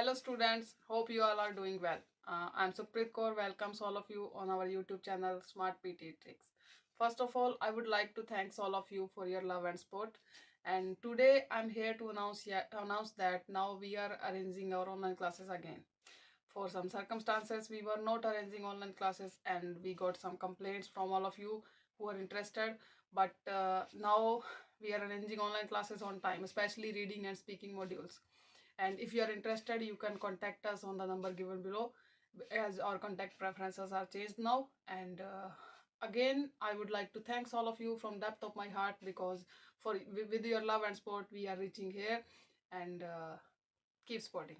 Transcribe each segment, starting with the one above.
Hello students, hope you all are doing well. I'm Supreet Kaur, welcomes all of you on our YouTube channel Smart PTE Tricks. First of all, I would like to thank all of you for your love and support. And today I'm here to announce that now we are arranging our online classes again. For some circumstances, we were not arranging online classes and we got some complaints from all of you who are interested. But now we are arranging online classes on time, especially reading and speaking modules. And if you are interested, you can contact us on the number given below, as our contact preferences are changed now. And again, I would like to thank all of you from depth of my heart, because with your love and support we are reaching here. And keep supporting.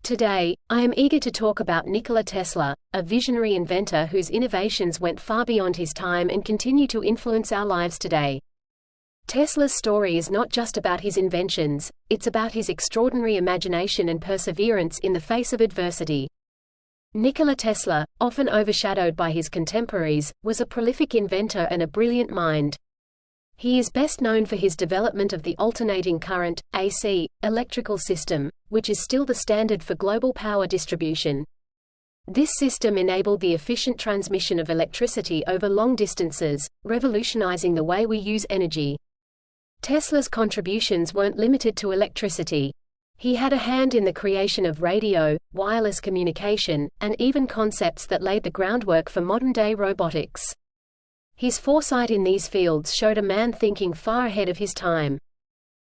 Today, I am eager to talk about Nikola Tesla, a visionary inventor whose innovations went far beyond his time and continue to influence our lives today. Tesla's story is not just about his inventions, it's about his extraordinary imagination and perseverance in the face of adversity. Nikola Tesla, often overshadowed by his contemporaries, was a prolific inventor and a brilliant mind. He is best known for his development of the alternating current, AC, electrical system, which is still the standard for global power distribution. This system enabled the efficient transmission of electricity over long distances, revolutionizing the way we use energy. Tesla's contributions weren't limited to electricity. He had a hand in the creation of radio, wireless communication, and even concepts that laid the groundwork for modern-day robotics. His foresight in these fields showed a man thinking far ahead of his time.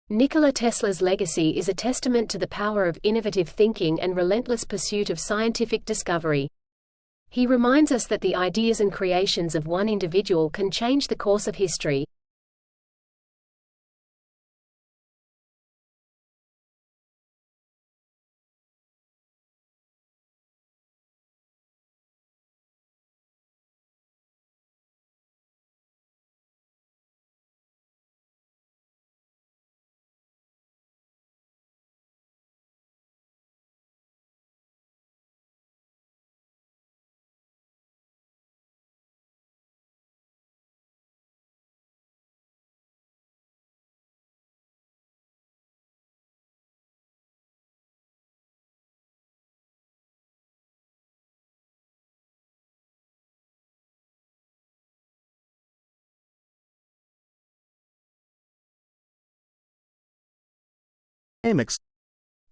Nikola Tesla's legacy is a testament to the power of innovative thinking and relentless pursuit of scientific discovery. He reminds us that the ideas and creations of one individual can change the course of history.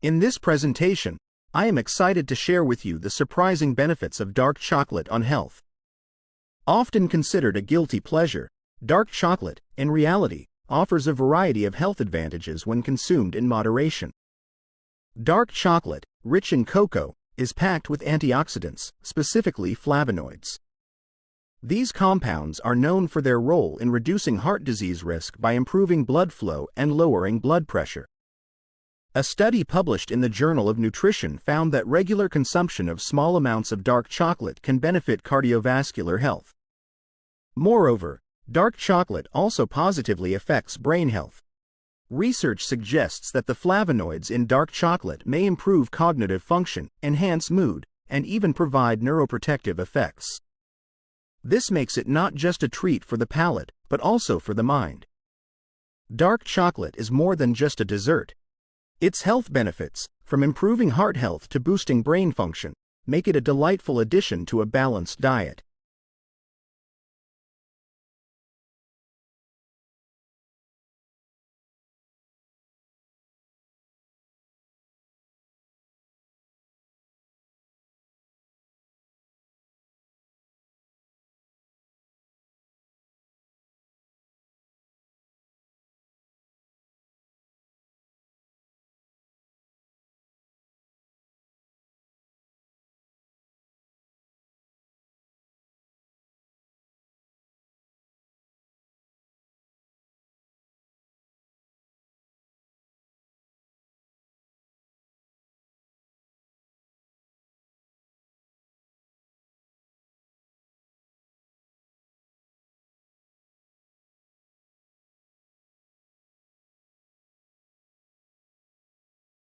In this presentation, I am excited to share with you the surprising benefits of dark chocolate on health. Often considered a guilty pleasure, dark chocolate, in reality, offers a variety of health advantages when consumed in moderation. Dark chocolate, rich in cocoa, is packed with antioxidants, specifically flavonoids. These compounds are known for their role in reducing heart disease risk by improving blood flow and lowering blood pressure. A study published in the Journal of Nutrition found that regular consumption of small amounts of dark chocolate can benefit cardiovascular health. Moreover, dark chocolate also positively affects brain health. Research suggests that the flavonoids in dark chocolate may improve cognitive function, enhance mood, and even provide neuroprotective effects. This makes it not just a treat for the palate, but also for the mind. Dark chocolate is more than just a dessert. Its health benefits, from improving heart health to boosting brain function, make it a delightful addition to a balanced diet.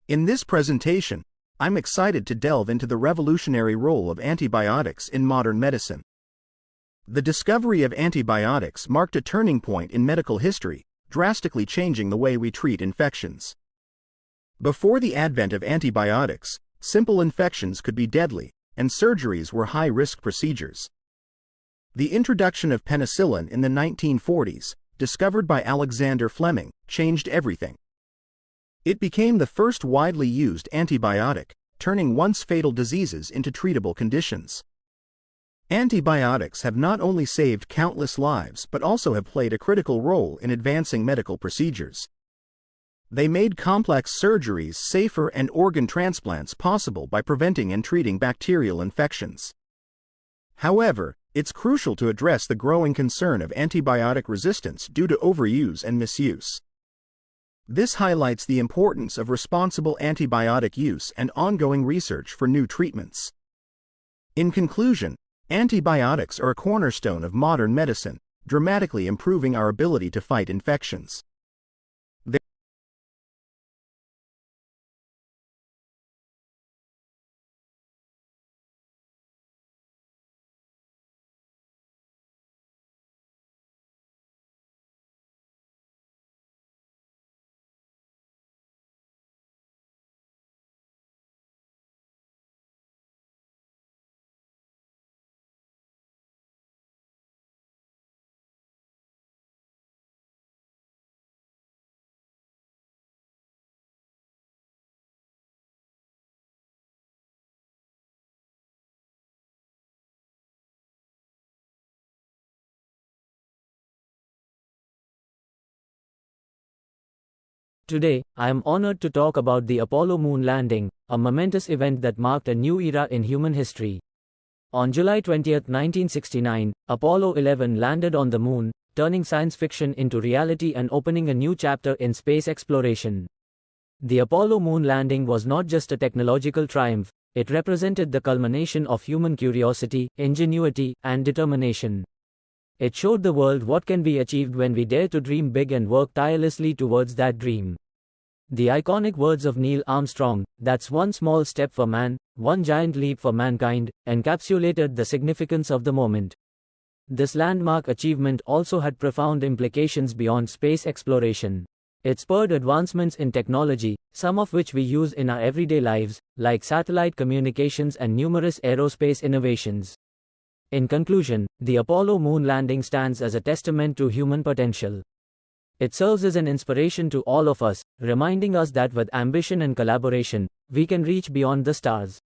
In this presentation, I'm excited to delve into the revolutionary role of antibiotics in modern medicine. The discovery of antibiotics marked a turning point in medical history, drastically changing the way we treat infections. Before the advent of antibiotics, simple infections could be deadly, and surgeries were high-risk procedures. The introduction of penicillin in the 1940s, discovered by Alexander Fleming, changed everything. It became the first widely used antibiotic, turning once fatal diseases into treatable conditions. Antibiotics have not only saved countless lives but also have played a critical role in advancing medical procedures. They made complex surgeries safer and organ transplants possible by preventing and treating bacterial infections. However, it's crucial to address the growing concern of antibiotic resistance due to overuse and misuse. This highlights the importance of responsible antibiotic use and ongoing research for new treatments. In conclusion, antibiotics are a cornerstone of modern medicine, dramatically improving our ability to fight infections. Today, I am honored to talk about the Apollo moon landing, a momentous event that marked a new era in human history. On July 20, 1969, Apollo 11 landed on the moon, turning science fiction into reality and opening a new chapter in space exploration. The Apollo moon landing was not just a technological triumph, it represented the culmination of human curiosity, ingenuity, and determination. It showed the world what can be achieved when we dare to dream big and work tirelessly towards that dream. The iconic words of Neil Armstrong, "That's one small step for man, one giant leap for mankind," encapsulated the significance of the moment. This landmark achievement also had profound implications beyond space exploration. It spurred advancements in technology, some of which we use in our everyday lives, like satellite communications and numerous aerospace innovations. In conclusion, the Apollo moon landing stands as a testament to human potential. It serves as an inspiration to all of us, reminding us that with ambition and collaboration, we can reach beyond the stars.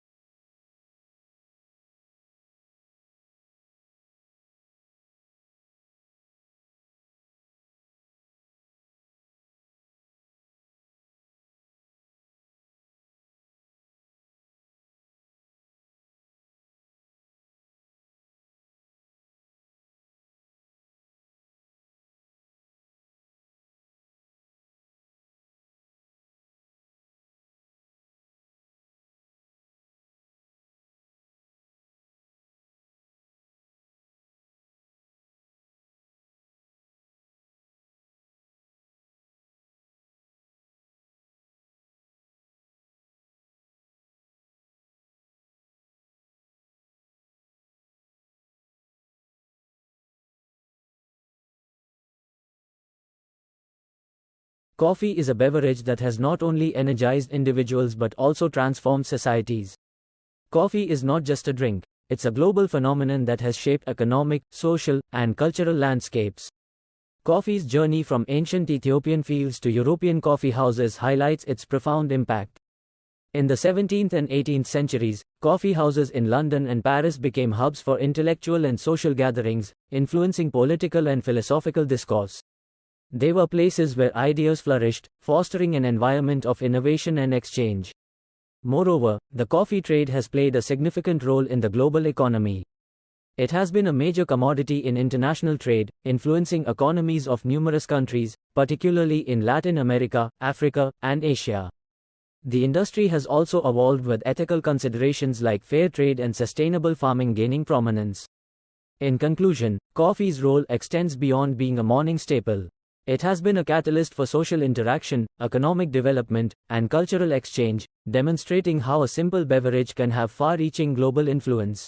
Coffee is a beverage that has not only energized individuals but also transformed societies. Coffee is not just a drink, it's a global phenomenon that has shaped economic, social, and cultural landscapes. Coffee's journey from ancient Ethiopian fields to European coffee houses highlights its profound impact. In the 17th and 18th centuries, coffee houses in London and Paris became hubs for intellectual and social gatherings, influencing political and philosophical discourse. They were places where ideas flourished, fostering an environment of innovation and exchange. Moreover, the coffee trade has played a significant role in the global economy. It has been a major commodity in international trade, influencing economies of numerous countries, particularly in Latin America, Africa, and Asia. The industry has also evolved with ethical considerations like fair trade and sustainable farming gaining prominence. In conclusion, coffee's role extends beyond being a morning staple. It has been a catalyst for social interaction, economic development, and cultural exchange, demonstrating how a simple beverage can have far-reaching global influence.